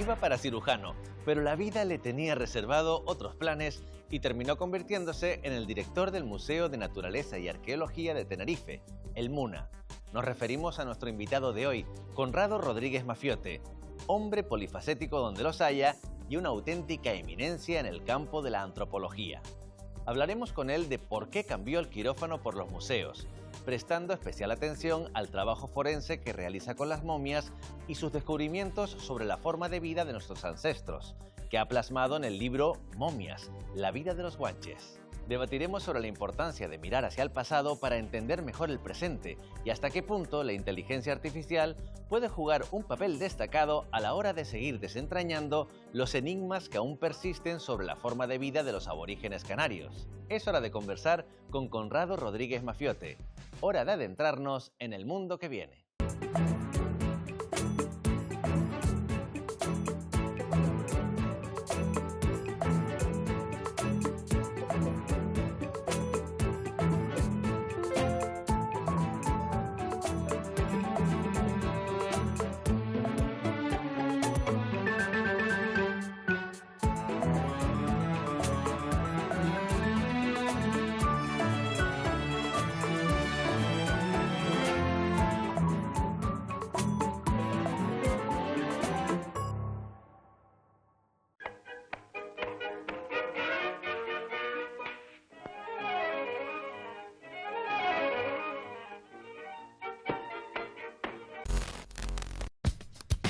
iba para cirujano, pero la vida le tenía reservado otros planes y terminó convirtiéndose en el director del Museo de Naturaleza y Arqueología de Tenerife, el MUNA. Nos referimos a nuestro invitado de hoy, Conrado Rodríguez Mafiote, hombre polifacético donde los haya y una auténtica eminencia en el campo de la antropología. Hablaremos con él de por qué cambió el quirófano por los museos, prestando especial atención al trabajo forense que realiza con las momias y sus descubrimientos sobre la forma de vida de nuestros ancestros, que ha plasmado en el libro Momias, la vida de los guanches. Debatiremos sobre la importancia de mirar hacia el pasado para entender mejor el presente y hasta qué punto la inteligencia artificial puede jugar un papel destacado a la hora de seguir desentrañando los enigmas que aún persisten sobre la forma de vida de los aborígenes canarios. Es hora de conversar con Conrado Rodríguez Mafiote. Hora de adentrarnos en el mundo que viene.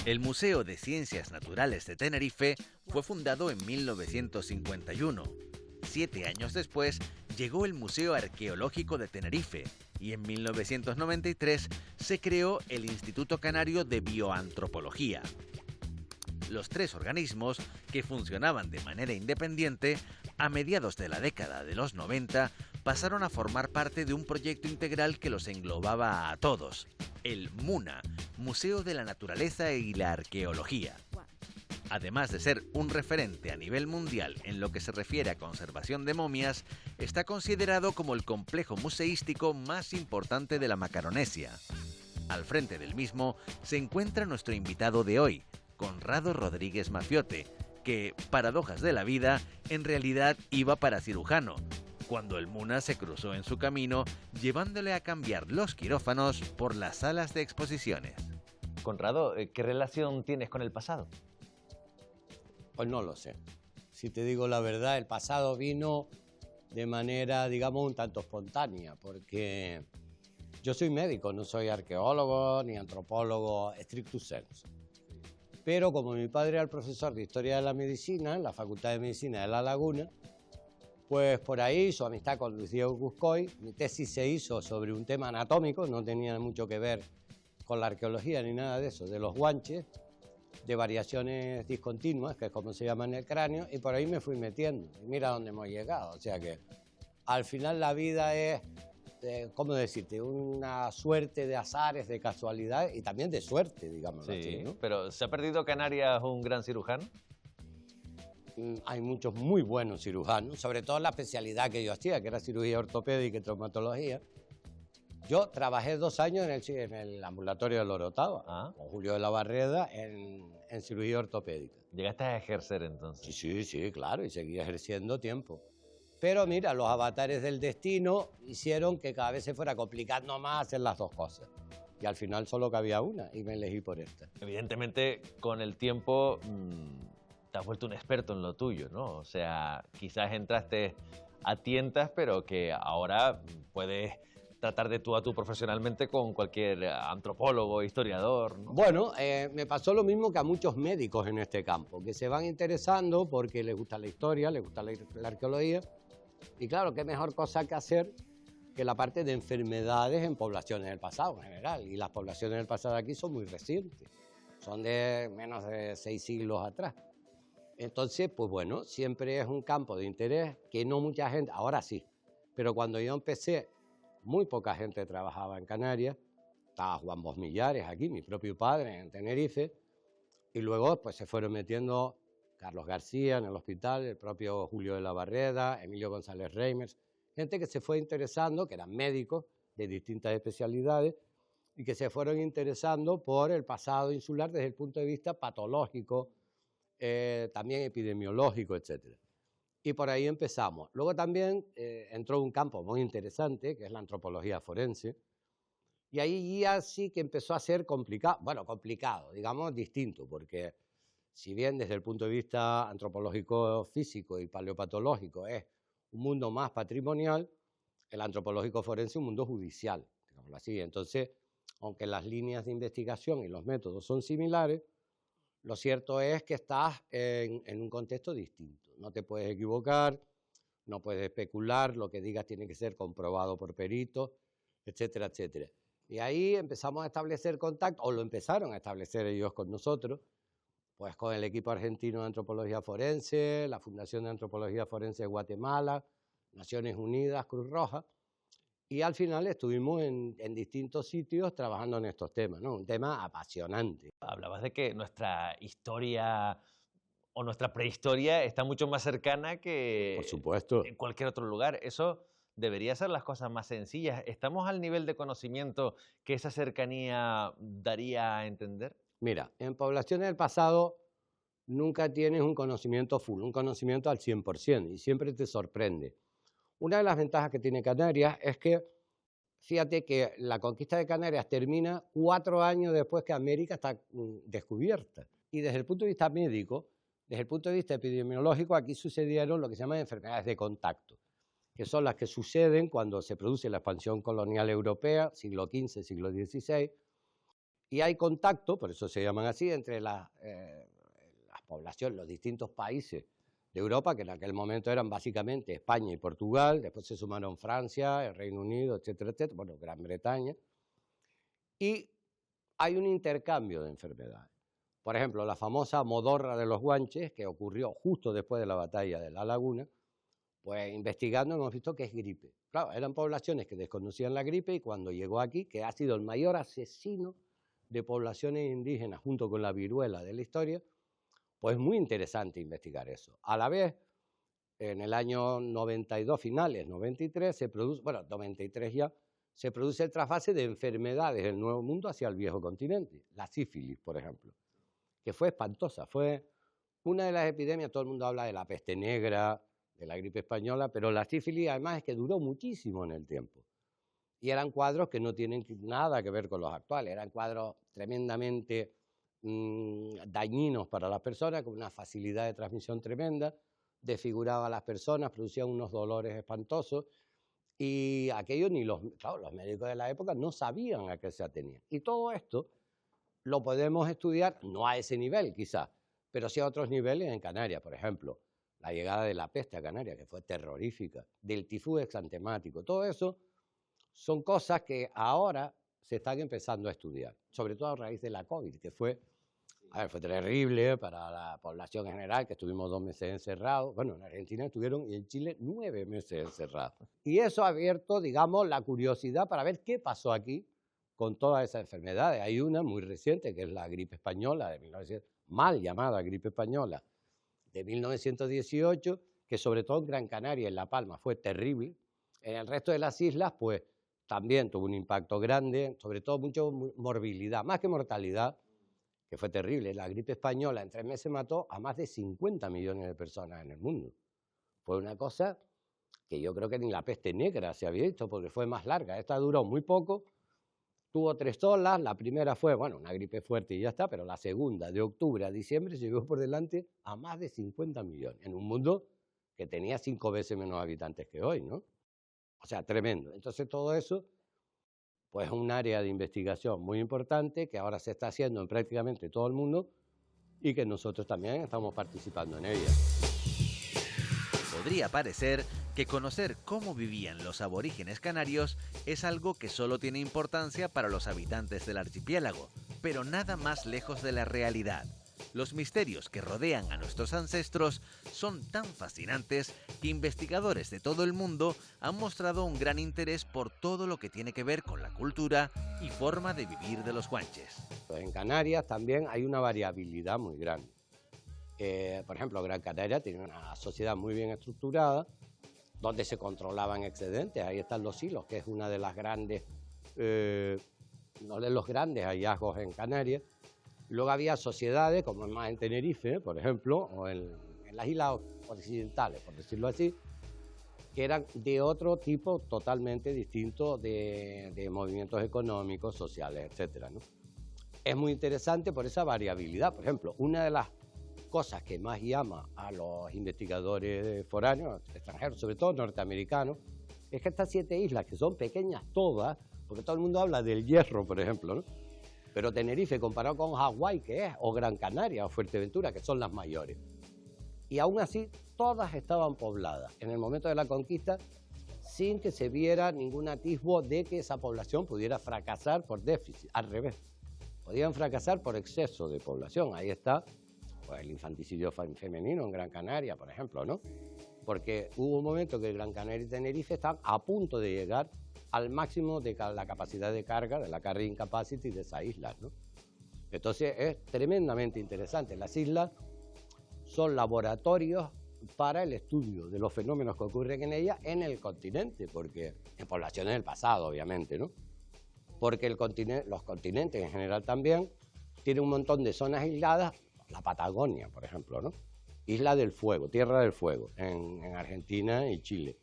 El Museo de Ciencias Naturales de Tenerife fue fundado en 1951. 7 años después llegó el Museo Arqueológico de Tenerife y en 1993 se creó el Instituto Canario de Bioantropología. Los tres organismos, que funcionaban de manera independiente, a mediados de la década de los 90 pasaron a formar parte de un proyecto integral que los englobaba a todos, el MUNA, Museo de la Naturaleza y la Arqueología. Además de ser un referente a nivel mundial en lo que se refiere a conservación de momias, está considerado como el complejo museístico más importante de la Macaronesia. Al frente del mismo se encuentra nuestro invitado de hoy, Conrado Rodríguez Mafiote, que, paradojas de la vida, en realidad iba para cirujano, cuando el MUNA se cruzó en su camino, llevándole a cambiar los quirófanos por las salas de exposiciones. Conrado, ¿qué relación tienes con el pasado? Pues no lo sé. Si te digo la verdad, el pasado vino de manera, digamos, un tanto espontánea, porque yo soy médico, no soy arqueólogo ni antropólogo stricto sensu. Pero como mi padre era el profesor de Historia de la Medicina en la Facultad de Medicina de La Laguna, pues por ahí su amistad con Luis Diego Cuscoy, mi tesis se hizo sobre un tema anatómico, no tenía mucho que ver con la arqueología ni nada de eso, de los guanches, de variaciones discontinuas, que es como se llama en el cráneo, y por ahí me fui metiendo. Y mira dónde hemos llegado. O sea que al final la vida es, ¿cómo decirte?, una suerte de azares, de casualidad y también de suerte, digamos así, ¿no? Pero ¿se ha perdido Canarias un gran cirujano? Hay muchos muy buenos cirujanos, sobre todo la especialidad que yo hacía, que era cirugía ortopédica y traumatología. Yo trabajé 2 años en el ambulatorio de Lorotava, con Julio de la Barreda, en cirugía ortopédica. ¿Llegaste a ejercer entonces? Sí, claro, y seguí ejerciendo tiempo. Pero mira, los avatares del destino hicieron que cada vez se fuera complicando más hacer las dos cosas. Y al final solo cabía una, y me elegí por esta. Evidentemente, con el tiempo te has vuelto un experto en lo tuyo, ¿no? O sea, quizás entraste a tientas, pero que ahora puedes tratar de tú a tú profesionalmente con cualquier antropólogo, historiador, ¿no? Bueno, me pasó lo mismo que a muchos médicos en este campo, que se van interesando porque les gusta la historia, les gusta la arqueología. Y claro, qué mejor cosa que hacer que la parte de enfermedades en poblaciones del pasado en general. Y las poblaciones del pasado aquí son muy recientes, son de menos de 6 siglos atrás. Entonces, pues bueno, siempre es un campo de interés que no mucha gente, ahora sí, pero cuando yo empecé, muy poca gente trabajaba en Canarias. Estaba Juan Bos Millares aquí, mi propio padre, en Tenerife, y luego pues se fueron metiendo Carlos García en el hospital, el propio Julio de la Barreda, Emilio González Reimers, gente que se fue interesando, que eran médicos de distintas especialidades, y que se fueron interesando por el pasado insular desde el punto de vista patológico, también epidemiológico, etcétera. Y por ahí empezamos. Luego también entró un campo muy interesante, que es la antropología forense, y ahí ya sí que empezó a ser complicado, bueno, complicado, digamos distinto, porque si bien desde el punto de vista antropológico físico y paleopatológico es un mundo más patrimonial, el antropológico forense es un mundo judicial, digámoslo así. Entonces, aunque las líneas de investigación y los métodos son similares, lo cierto es que estás en un contexto distinto. No te puedes equivocar, no puedes especular, lo que digas tiene que ser comprobado por peritos, etcétera, etcétera. Y ahí empezamos a establecer contacto, o lo empezaron a establecer ellos con nosotros, pues con el equipo argentino de antropología forense, la Fundación de Antropología Forense de Guatemala, Naciones Unidas, Cruz Roja, y al final estuvimos en distintos sitios trabajando en estos temas, ¿no? Un tema apasionante. Hablabas de que nuestra historia o nuestra prehistoria está mucho más cercana que Por supuesto. en cualquier otro lugar. Eso debería ser las cosas más sencillas. ¿Estamos al nivel de conocimiento que esa cercanía daría a entender? Mira, en poblaciones del pasado nunca tienes un conocimiento full, un conocimiento al 100%, y siempre te sorprende. Una de las ventajas que tiene Canarias es que, fíjate que la conquista de Canarias termina 4 años después que América está descubierta. Y desde el punto de vista médico, desde el punto de vista epidemiológico, aquí sucedieron lo que se llaman enfermedades de contacto, que son las que suceden cuando se produce la expansión colonial europea, siglo XV, siglo XVI, y hay contacto, por eso se llaman así, entre las poblaciones, los distintos países de Europa, que en aquel momento eran básicamente España y Portugal, después se sumaron Francia, el Reino Unido, etcétera, etcétera, bueno, Gran Bretaña, y hay un intercambio de enfermedades. Por ejemplo, la famosa modorra de los Guanches, que ocurrió justo después de la batalla de La Laguna, pues investigando hemos visto que es gripe. Claro, eran poblaciones que desconocían la gripe, y cuando llegó aquí, que ha sido el mayor asesino de poblaciones indígenas junto con la viruela de la historia, pues es muy interesante investigar eso. A la vez, en el año 92, finales, 93, se produce, bueno, 93 ya, se produce el trasvase de enfermedades del Nuevo Mundo hacia el Viejo Continente. La sífilis, por ejemplo, que fue espantosa, fue una de las epidemias, todo el mundo habla de la peste negra, de la gripe española, pero la sífilis además es que duró muchísimo en el tiempo. Y eran cuadros que no tienen nada que ver con los actuales, eran cuadros tremendamente dañinos para las personas, con una facilidad de transmisión tremenda, desfiguraba a las personas, producían unos dolores espantosos, y aquello ni los médicos de la época no sabían a qué se atenían. Y todo esto lo podemos estudiar, no a ese nivel quizás, pero sí a otros niveles en Canarias. Por ejemplo, la llegada de la peste a Canarias, que fue terrorífica, del tifus exantemático, todo eso son cosas que ahora se están empezando a estudiar, sobre todo a raíz de la COVID, que fue terrible para la población en general, que estuvimos 2 meses encerrados. Bueno, en Argentina estuvieron y en Chile 9 meses encerrados. Y eso ha abierto, digamos, la curiosidad para ver qué pasó aquí con todas esas enfermedades. Hay una muy reciente, que es la gripe española, de 1900, mal llamada gripe española, de 1918, que sobre todo en Gran Canaria, en La Palma, fue terrible. En el resto de las islas, pues, también tuvo un impacto grande, sobre todo mucha morbilidad, más que mortalidad, que fue terrible. La gripe española en 3 meses mató a más de 50 millones de personas en el mundo. Fue una cosa que yo creo que ni la peste negra se había visto, porque fue más larga. Esta duró muy poco, tuvo 3 olas. La primera fue, bueno, una gripe fuerte y ya está, pero la segunda, de octubre a diciembre, se llevó por delante a más de 50 millones, en un mundo que tenía 5 veces menos habitantes que hoy, ¿no? O sea, tremendo. Entonces todo eso, pues es un área de investigación muy importante que ahora se está haciendo en prácticamente todo el mundo y que nosotros también estamos participando en ella. Podría parecer que conocer cómo vivían los aborígenes canarios es algo que solo tiene importancia para los habitantes del archipiélago, pero nada más lejos de la realidad. Los misterios que rodean a nuestros ancestros son tan fascinantes que investigadores de todo el mundo han mostrado un gran interés por todo lo que tiene que ver con la cultura y forma de vivir de los guanches. En Canarias también hay una variabilidad muy grande. Por ejemplo, Gran Canaria tiene una sociedad muy bien estructurada, donde se controlaban excedentes. Ahí están los hilos, que es una de las grandes, uno de los grandes hallazgos en Canarias. Luego había sociedades, como más en Tenerife, por ejemplo, o en las islas occidentales, por decirlo así, que eran de otro tipo totalmente distinto de movimientos económicos, sociales, etcétera, ¿no? Es muy interesante por esa variabilidad. Por ejemplo, una de las cosas que más llama a los investigadores foráneos, extranjeros, sobre todo norteamericanos, es que estas 7 islas, que son pequeñas todas, porque todo el mundo habla del Hierro, por ejemplo, ¿no? Pero Tenerife, comparado con Hawái, que es, o Gran Canaria, o Fuerteventura, que son las mayores. Y aún así, todas estaban pobladas en el momento de la conquista, sin que se viera ningún atisbo de que esa población pudiera fracasar por déficit. Al revés, podían fracasar por exceso de población. Ahí está pues, el infanticidio femenino en Gran Canaria, por ejemplo, ¿no? Porque hubo un momento que Gran Canaria y Tenerife estaban a punto de llegar al máximo de la capacidad de carga, de la carrying capacity de esas islas, ¿no? Entonces es tremendamente interesante. Las islas son laboratorios para el estudio de los fenómenos que ocurren en ellas en el continente, porque en poblaciones del pasado, obviamente, ¿no? Porque los continentes en general también tienen un montón de zonas aisladas, la Patagonia, por ejemplo, ¿no? Isla del Fuego, Tierra del Fuego, en Argentina y Chile.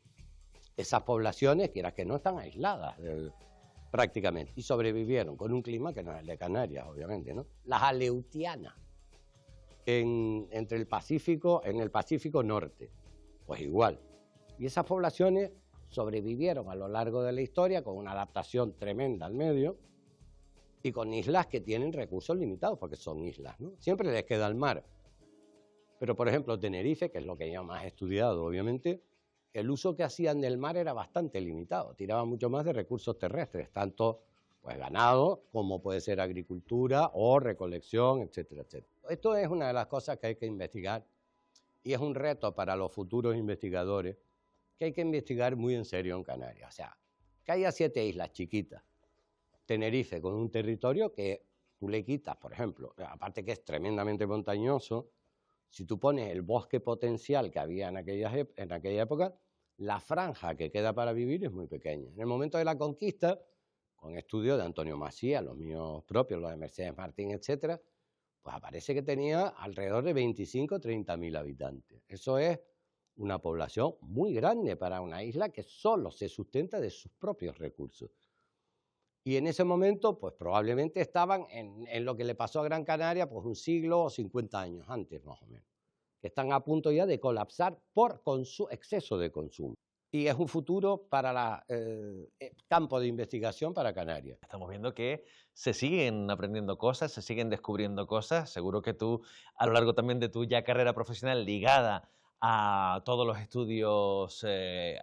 Esas poblaciones, quieras que no, están aisladas prácticamente y sobrevivieron con un clima que no es el de Canarias, obviamente, ¿no? Las aleutianas, entre el Pacífico, en el Pacífico Norte, pues igual. Y esas poblaciones sobrevivieron a lo largo de la historia con una adaptación tremenda al medio y con islas que tienen recursos limitados, porque son islas, ¿no? Siempre les queda el mar. Pero, por ejemplo, Tenerife, que es lo que yo más he estudiado, obviamente, el uso que hacían del mar era bastante limitado. Tiraban mucho más de recursos terrestres, tanto pues, ganado como puede ser agricultura o recolección, etcétera, etcétera. Esto es una de las cosas que hay que investigar y es un reto para los futuros investigadores que hay que investigar muy en serio en Canarias. O sea, que haya 7 islas chiquitas, Tenerife con un territorio que tú le quitas, por ejemplo, aparte que es tremendamente montañoso, si tú pones el bosque potencial que había en aquella época, la franja que queda para vivir es muy pequeña. En el momento de la conquista, con estudios de Antonio Macías, los míos propios, los de Mercedes Martín, etcétera, pues aparece que tenía alrededor de 25 o 30.000 habitantes. Eso es una población muy grande para una isla que solo se sustenta de sus propios recursos. Y en ese momento, pues probablemente estaban en lo que le pasó a Gran Canaria, pues un siglo o 50 años antes, más o menos, que están a punto ya de colapsar por exceso de consumo. Y es un futuro para el campo de investigación para Canarias. Estamos viendo que se siguen aprendiendo cosas, se siguen descubriendo cosas. Seguro que tú, a lo largo también de tu ya carrera profesional ligada a todos los estudios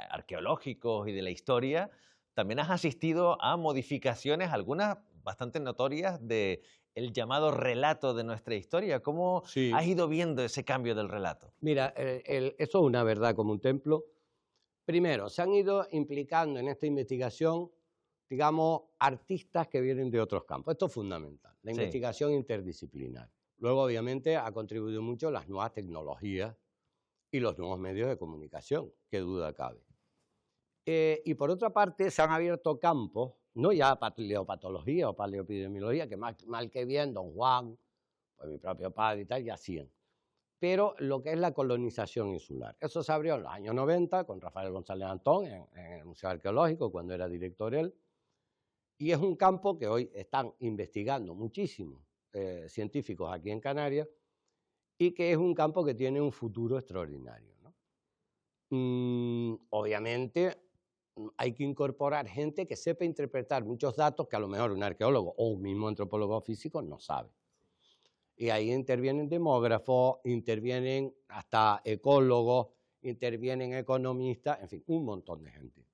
arqueológicos y de la historia, también has asistido a modificaciones, algunas bastante notorias, del llamado relato de nuestra historia. ¿Cómo Sí. has ido viendo ese cambio del relato? Mira, eso es una verdad como un templo. Primero, se han ido implicando en esta investigación, digamos, artistas que vienen de otros campos. Esto es fundamental, la Sí. investigación interdisciplinar. Luego, obviamente, ha contribuido mucho las nuevas tecnologías y los nuevos medios de comunicación, qué duda cabe. Y por otra parte, se han abierto campos, no ya paleopatología o paleoepidemiología, que mal que bien, don Juan, pues mi propio padre y tal, ya hacían. Pero lo que es la colonización insular. Eso se abrió en los años 90 con Rafael González Antón en el Museo Arqueológico, cuando era director él. Y es un campo que hoy están investigando muchísimos científicos aquí en Canarias y que es un campo que tiene un futuro extraordinario, ¿no? Obviamente hay que incorporar gente que sepa interpretar muchos datos que a lo mejor un arqueólogo o un mismo antropólogo físico no sabe. Y ahí intervienen demógrafos, intervienen hasta ecólogos, intervienen economistas, en fin, un montón de gente.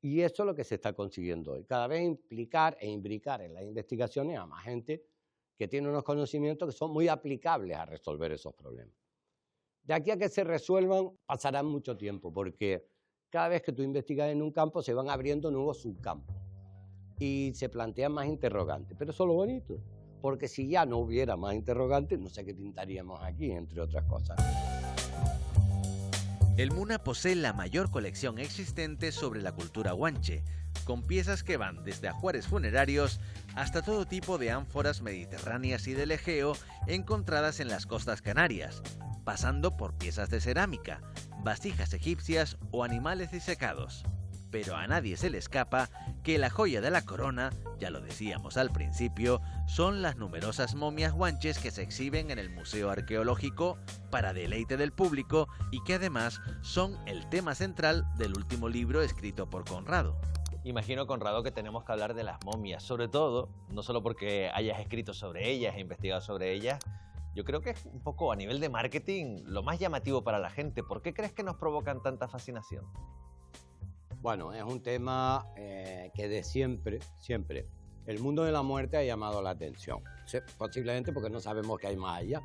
Y eso es lo que se está consiguiendo hoy. Cada vez implicar e imbricar en las investigaciones a más gente que tiene unos conocimientos que son muy aplicables a resolver esos problemas. De aquí a que se resuelvan pasará mucho tiempo, porque cada vez que tú investigas en un campo se van abriendo nuevos subcampos y se plantean más interrogantes. Pero eso es lo bonito, porque si ya no hubiera más interrogantes, no sé qué tintaríamos aquí, entre otras cosas. El MUNA posee la mayor colección existente sobre la cultura guanche. con piezas que van desde ajuares funerarios hasta todo tipo de ánforas mediterráneas y del Egeo encontradas en las costas canarias, pasando por piezas de cerámica, vasijas egipcias o animales disecados. Pero a nadie se le escapa que la joya de la corona, ya lo decíamos al principio, son las numerosas momias guanches que se exhiben en el Museo Arqueológico para deleite del público y que además son el tema central del último libro escrito por Conrado. Imagino, Conrado, que tenemos que hablar de las momias, sobre todo, no solo porque hayas escrito sobre ellas e investigado sobre ellas, yo creo que es un poco a nivel de marketing lo más llamativo para la gente. ¿Por qué crees que nos provocan tanta fascinación? Bueno, es un tema que de siempre, el mundo de la muerte ha llamado la atención. Posiblemente porque no sabemos qué hay más allá.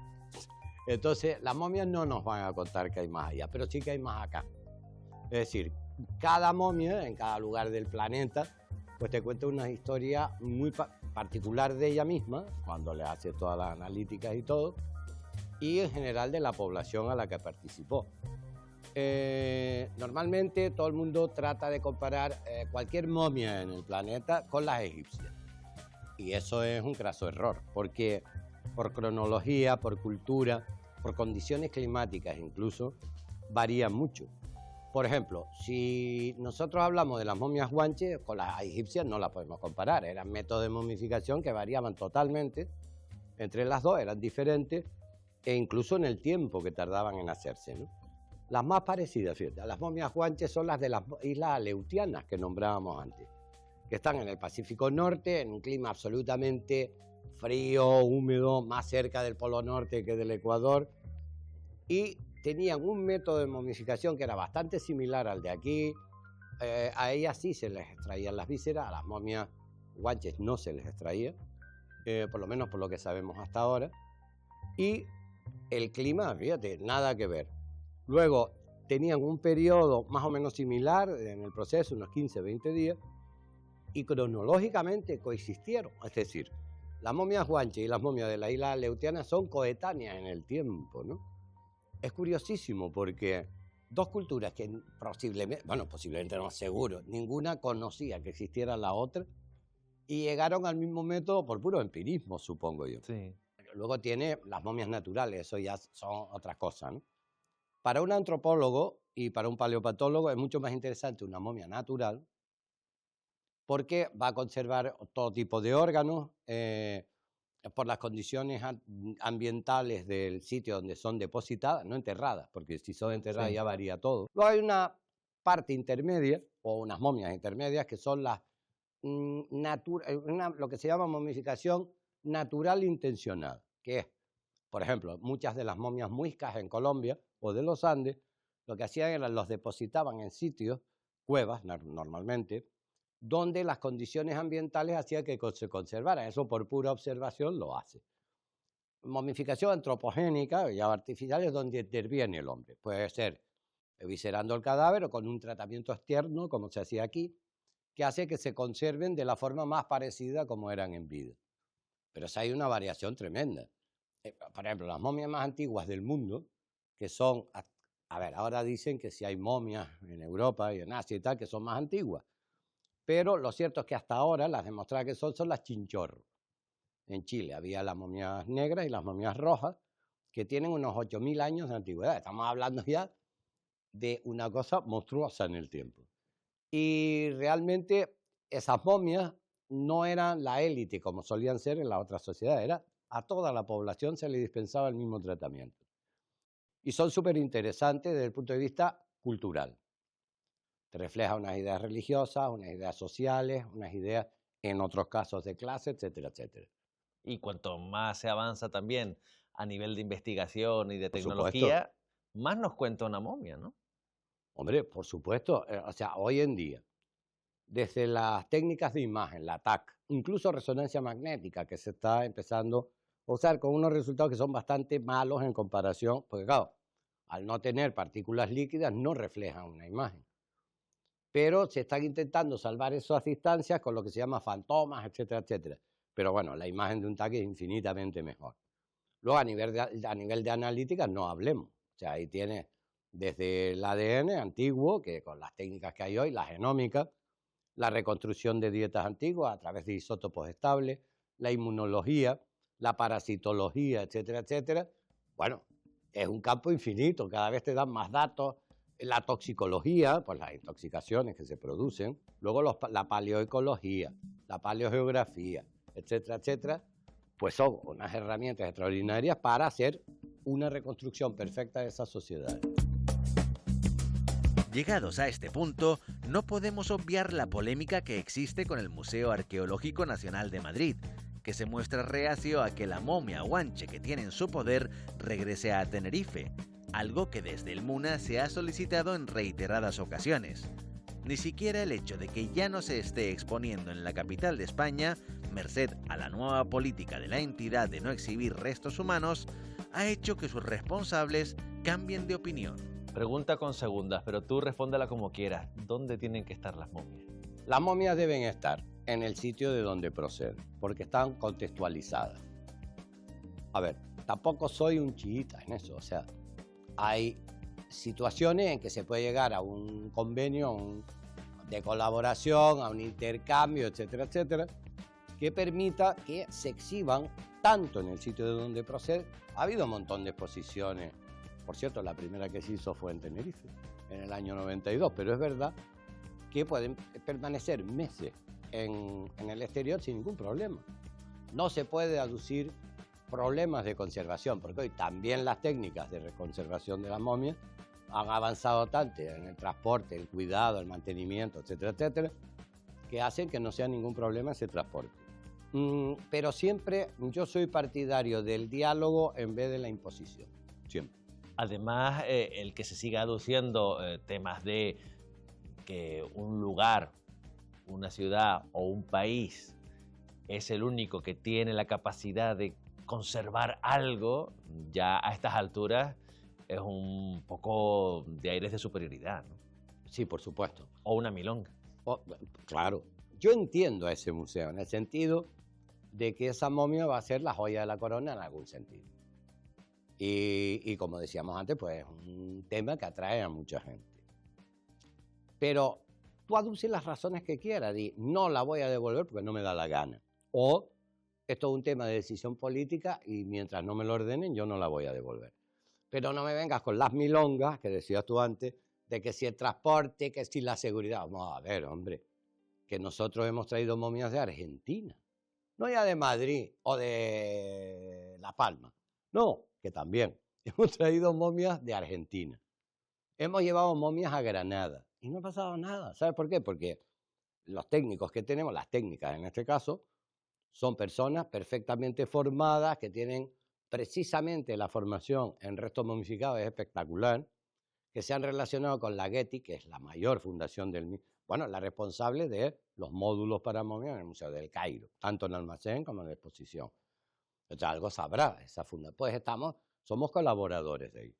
Entonces, las momias no nos van a contar qué hay más allá, pero sí que hay más acá. Es decir, cada momia, en cada lugar del planeta, pues te cuenta una historia muy particular de ella misma, cuando le hace todas las analíticas y todo, y en general de la población a la que participó. Normalmente todo el mundo trata de comparar cualquier momia en el planeta con las egipcias. Y eso es un craso error, porque por cronología, por cultura, por condiciones climáticas incluso, varían mucho. Por ejemplo, si nosotros hablamos de las momias guanches, con las egipcias no las podemos comparar. Eran métodos de momificación que variaban totalmente entre las dos, eran diferentes, e incluso en el tiempo que tardaban en hacerse, ¿no? Las más parecidas, fíjate, a las momias guanches son las de las islas aleutianas que nombrábamos antes, que están en el Pacífico Norte, en un clima absolutamente frío, húmedo, más cerca del Polo Norte que del Ecuador, y tenían un método de momificación que era bastante similar al de aquí. A ellas sí se les extraían las vísceras, a las momias guanches no se les extraía, por lo menos por lo que sabemos hasta ahora. Y el clima, fíjate, nada que ver. Luego tenían un periodo más o menos similar en el proceso, unos 15, 20 días, y cronológicamente coexistieron. Es decir, las momias guanches y las momias de la isla aleutiana son coetáneas en el tiempo, ¿no? Es curiosísimo porque dos culturas que posiblemente no seguro, ninguna conocía que existiera la otra y llegaron al mismo método por puro empirismo, supongo yo. Sí. Luego tiene las momias naturales, eso ya son otras cosas, ¿no? Para un antropólogo y para un paleopatólogo es mucho más interesante una momia natural porque va a conservar todo tipo de órganos por las condiciones ambientales del sitio donde son depositadas, no enterradas, porque si son enterradas ya varía todo. Luego hay una parte intermedia, o unas momias intermedias, que son las lo que se llama momificación natural intencional, que es, por ejemplo, muchas de las momias muiscas en Colombia o de los Andes, lo que hacían era los depositaban en sitios, cuevas normalmente, donde las condiciones ambientales hacían que se conservaran. Eso por pura observación lo hace. Momificación antropogénica, ya artificial, es donde interviene el hombre. Puede ser eviscerando el cadáver o con un tratamiento externo, como se hacía aquí, que hace que se conserven de la forma más parecida como eran en vida. Pero hay una variación tremenda. Por ejemplo, las momias más antiguas del mundo, que son, ahora dicen que si hay momias en Europa y en Asia y tal, que son más antiguas. Pero lo cierto es que hasta ahora las demostradas que son las chinchorros. En Chile había las momias negras y las momias rojas, que tienen unos 8.000 años de antigüedad. Estamos hablando ya de una cosa monstruosa en el tiempo. Y realmente esas momias no eran la élite como solían ser en la otra sociedad, era a toda la población se le dispensaba el mismo tratamiento. Y son súper interesantes desde el punto de vista cultural. Te refleja unas ideas religiosas, unas ideas sociales, unas ideas, en otros casos, de clase, etcétera, etcétera. Y cuanto más se avanza también a nivel de investigación y de tecnología, más nos cuenta una momia, ¿no? Hombre, por supuesto. Hoy en día, desde las técnicas de imagen, la TAC, incluso resonancia magnética, que se está empezando a usar con unos resultados que son bastante malos en comparación, porque claro, al no tener partículas líquidas no reflejan una imagen. Pero se están intentando salvar esas distancias con lo que se llama fantomas, etcétera, etcétera. Pero bueno, la imagen de un TAC es infinitamente mejor. Luego, a nivel de analítica, no hablemos. O sea, ahí tienes desde el ADN antiguo, que con las técnicas que hay hoy, la genómica, la reconstrucción de dietas antiguas a través de isótopos estables, la inmunología, la parasitología, etcétera, etcétera. Bueno, es un campo infinito, cada vez te dan más datos. La toxicología, pues las intoxicaciones que se producen, luego la paleoecología, la paleogeografía, etcétera, etcétera, pues son unas herramientas extraordinarias para hacer una reconstrucción perfecta de esas sociedades. Llegados a este punto, no podemos obviar la polémica que existe con el Museo Arqueológico Nacional de Madrid, que se muestra reacio a que la momia guanche que tiene en su poder regrese a Tenerife, algo que desde el MUNA se ha solicitado en reiteradas ocasiones. Ni siquiera el hecho de que ya no se esté exponiendo en la capital de España, merced a la nueva política de la entidad de no exhibir restos humanos, ha hecho que sus responsables cambien de opinión. Pregunta con segundas, pero tú respóndela como quieras. ¿Dónde tienen que estar las momias? Las momias deben estar en el sitio de donde proceden, porque están contextualizadas. A ver, tampoco soy un chiita en eso, o sea, hay situaciones en que se puede llegar a un convenio de colaboración, a un intercambio, etcétera, etcétera, que permita que se exhiban tanto en el sitio de donde procede. Ha habido un montón de exposiciones. Por cierto, la primera que se hizo fue en Tenerife, en el año 92, pero es verdad que pueden permanecer meses en el exterior sin ningún problema. No se puede aducir problemas de conservación, porque hoy también las técnicas de conservación de las momias han avanzado tanto en el transporte, el cuidado, el mantenimiento, etcétera, etcétera, que hacen que no sea ningún problema ese transporte. Pero siempre yo soy partidario del diálogo en vez de la imposición, siempre. Además, el que se siga aduciendo temas de que un lugar, una ciudad o un país es el único que tiene la capacidad de conservar algo, ya a estas alturas es un poco de aires de superioridad, ¿no? Sí, por supuesto. O una milonga. Claro. Yo entiendo a ese museo en el sentido de que esa momia va a ser la joya de la corona en algún sentido. Y como decíamos antes, pues es un tema que atrae a mucha gente. Pero tú aduces las razones que quieras, di, no la voy a devolver porque no me da la gana. O esto es un tema de decisión política y mientras no me lo ordenen yo no la voy a devolver. Pero no me vengas con las milongas que decías tú antes, de que si el transporte, que si la seguridad. Vamos a ver, hombre, que nosotros hemos traído momias de Argentina, no ya de Madrid o de La Palma, no, que también hemos traído momias de Argentina. Hemos llevado momias a Granada y no ha pasado nada. ¿Sabes por qué? Porque los técnicos que tenemos, las técnicas en este caso, son personas perfectamente formadas que tienen precisamente la formación en restos momificados, es espectacular, que se han relacionado con la Getty, que es la mayor fundación del... Bueno, la responsable de los módulos para momias en el Museo del Cairo, tanto en el almacén como en la exposición. O sea, algo sabrá esa fundación. Pues somos colaboradores de ellos.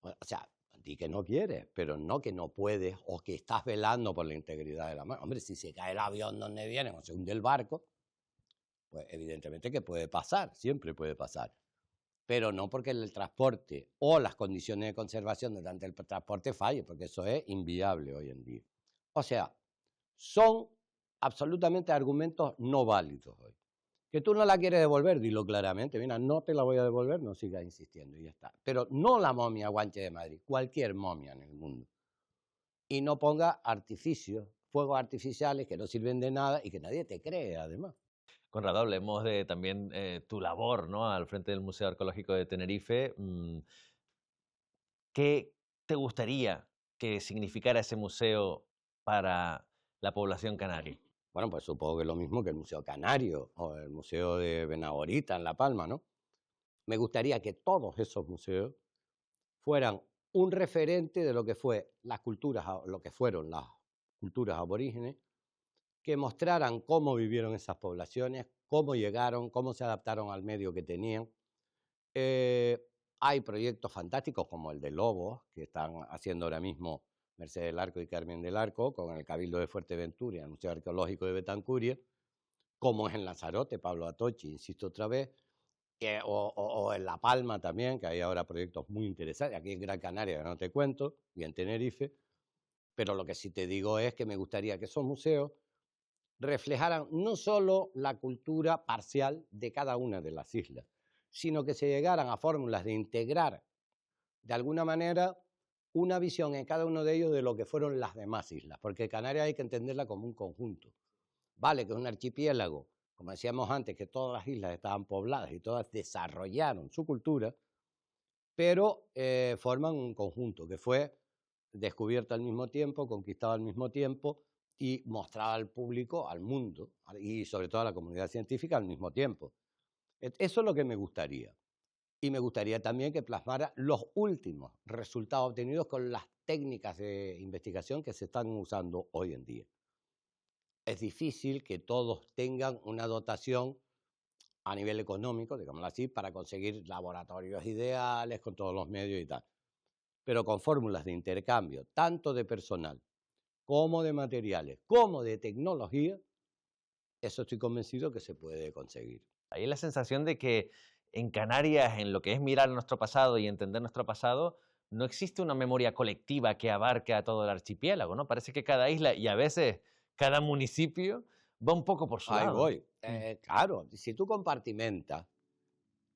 O sea, di que no quieres, pero no que no puedes o que estás velando por la integridad de la mano. Hombre, si se cae el avión donde vienen o se hunde el barco, pues evidentemente que puede pasar, siempre puede pasar. Pero no porque el transporte o las condiciones de conservación durante el transporte falle, porque eso es inviable hoy en día. O sea, son absolutamente argumentos no válidos hoy. Que tú no la quieres devolver, dilo claramente, mira, no te la voy a devolver, no sigas insistiendo y ya está. Pero no la momia guanche de Madrid, cualquier momia en el mundo. Y no ponga artificios, fuegos artificiales que no sirven de nada y que nadie te cree, además. Conrado, hablemos de también tu labor, ¿no?, al frente del Museo Arqueológico de Tenerife. ¿Qué te gustaría que significara ese museo para la población canaria? Bueno, pues supongo que lo mismo que el Museo Canario o el Museo de Benagorita en La Palma, ¿no? Me gustaría que todos esos museos fueran un referente de lo que lo que fueron las culturas aborígenes, que mostraran cómo vivieron esas poblaciones, cómo llegaron, cómo se adaptaron al medio que tenían. Hay proyectos fantásticos como el de Lobos, que están haciendo ahora mismo Mercedes del Arco y Carmen del Arco, con el Cabildo de Fuerteventura y el Museo Arqueológico de Betancuria, como es en Lanzarote, Pablo Atochi, insisto otra vez, o en La Palma también, que hay ahora proyectos muy interesantes, aquí en Gran Canaria, que no te cuento, y en Tenerife. Pero lo que sí te digo es que me gustaría que esos museos reflejaran no solo la cultura parcial de cada una de las islas, sino que se llegaran a fórmulas de integrar de alguna manera una visión en cada uno de ellos de lo que fueron las demás islas, porque Canarias hay que entenderla como un conjunto. Vale, que es un archipiélago, como decíamos antes, que todas las islas estaban pobladas y todas desarrollaron su cultura, pero forman un conjunto que fue descubierto al mismo tiempo, conquistado al mismo tiempo y mostrado al público, al mundo y sobre todo a la comunidad científica al mismo tiempo. Eso es lo que me gustaría. Y me gustaría también que plasmara los últimos resultados obtenidos con las técnicas de investigación que se están usando hoy en día. Es difícil que todos tengan una dotación a nivel económico, digámoslo así, para conseguir laboratorios ideales con todos los medios y tal. Pero con fórmulas de intercambio, tanto de personal como de materiales, como de tecnología, eso estoy convencido que se puede conseguir. Hay la sensación de que en Canarias, en lo que es mirar nuestro pasado y entender nuestro pasado, no existe una memoria colectiva que abarque a todo el archipiélago, ¿no? Parece que cada isla y a veces cada municipio va un poco por su Ahí lado. voy. Claro, si tú compartimentas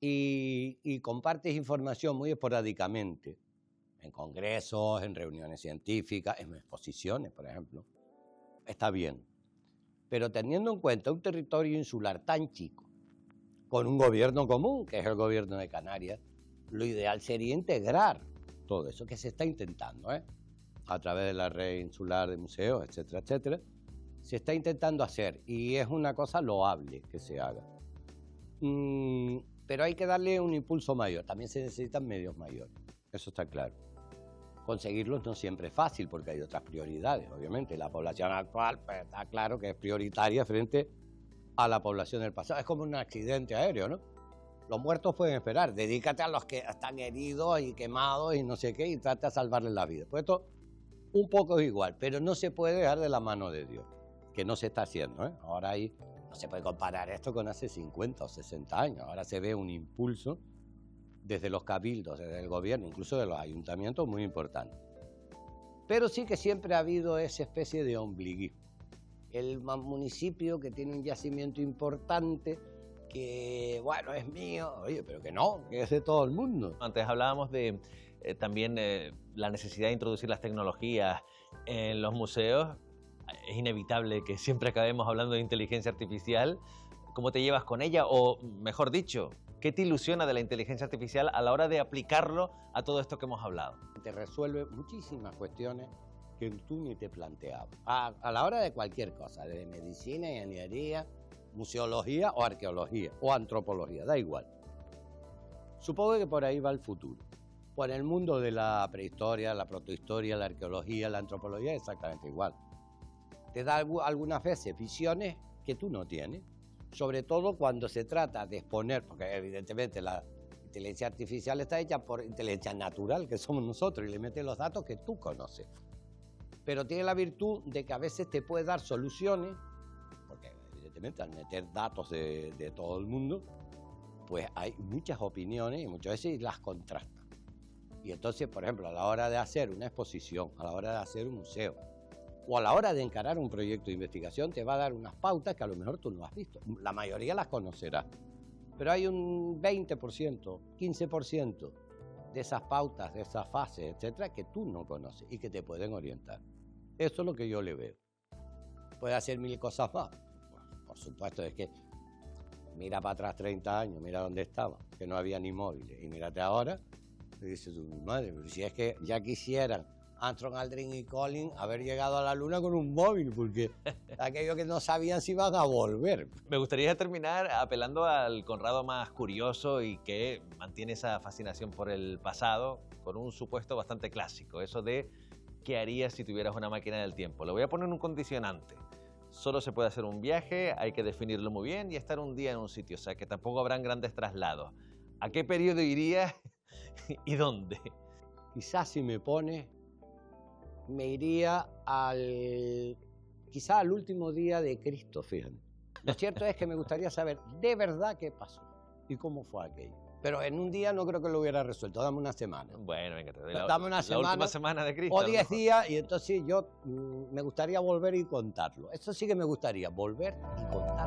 y compartes información muy esporádicamente, en congresos, en reuniones científicas, en exposiciones, por ejemplo, está bien. Pero teniendo en cuenta un territorio insular tan chico, con un gobierno común, que es el gobierno de Canarias, lo ideal sería integrar todo eso que se está intentando, a través de la red insular de museos, etcétera, etcétera. Se está intentando hacer y es una cosa loable que se haga. Pero hay que darle un impulso mayor. También se necesitan medios mayores, eso está claro. Conseguirlos no siempre es fácil porque hay otras prioridades, obviamente. La población actual pues, está claro que es prioritaria frente a la población del pasado. Es como un accidente aéreo, ¿no? Los muertos pueden esperar. Dedícate a los que están heridos y quemados y no sé qué y trata de salvarles la vida. Pues esto un poco es igual, pero no se puede dejar de la mano de Dios, que no se está haciendo, ¿eh? Ahora ahí no se puede comparar esto con hace 50 o 60 años. Ahora se ve un impulso desde los cabildos, desde el gobierno, incluso de los ayuntamientos, muy importante. Pero sí que siempre ha habido esa especie de ombliguismo. El municipio que tiene un yacimiento importante, que bueno, es mío, oye, pero que no, que es de todo el mundo. Antes hablábamos de también la necesidad de introducir las tecnologías en los museos. Es inevitable que siempre acabemos hablando de inteligencia artificial. ¿Cómo te llevas con ella? O, mejor dicho, ¿qué te ilusiona de la inteligencia artificial a la hora de aplicarlo a todo esto que hemos hablado? Te resuelve muchísimas cuestiones que tú ni te planteabas. A la hora de cualquier cosa, de medicina, ingeniería, museología o arqueología o antropología, da igual. Supongo que por ahí va el futuro. Por el mundo de la prehistoria, la protohistoria, la arqueología, la antropología, exactamente igual. Te da algunas veces visiones que tú no tienes, sobre todo cuando se trata de exponer, porque evidentemente la inteligencia artificial está hecha por inteligencia natural, que somos nosotros, y le mete los datos que tú conoces. Pero tiene la virtud de que a veces te puede dar soluciones, porque evidentemente al meter datos de todo el mundo, pues hay muchas opiniones y muchas veces las contrasta. Y entonces, por ejemplo, a la hora de hacer una exposición, a la hora de hacer un museo, o a la hora de encarar un proyecto de investigación, te va a dar unas pautas que a lo mejor tú no has visto. La mayoría las conocerás, pero hay un 20%, 15% de esas pautas, de esas fases, etcétera, que tú no conoces y que te pueden orientar. Eso es lo que yo le veo. ¿Puede hacer mil cosas más? Por supuesto, es que mira para atrás 30 años, mira dónde estaba, que no había ni móviles. Y mírate ahora, y dices tú, madre, pero si es que ya quisieran Armstrong, Aldrin y Collins haber llegado a la Luna con un móvil, porque aquellos que no sabían si iban a volver. Me gustaría terminar apelando al Conrado más curioso y que mantiene esa fascinación por el pasado con un supuesto bastante clásico, eso de ¿qué harías si tuvieras una máquina del tiempo? Le voy a poner un condicionante. Solo se puede hacer un viaje, hay que definirlo muy bien y estar un día en un sitio, o sea que tampoco habrán grandes traslados. ¿A qué periodo irías y dónde? Quizás si me pones, me iría quizá al último día de Cristo, fíjate. Lo cierto es que me gustaría saber de verdad qué pasó y cómo fue aquello. pero en un día no creo que lo hubiera resuelto. Dame una semana. Bueno, venga, te doy Dame una la semana, última semana de Cristo. o a lo 10 mejor. días, y entonces yo me gustaría volver y contarlo. Eso sí que me gustaría, volver y contarlo.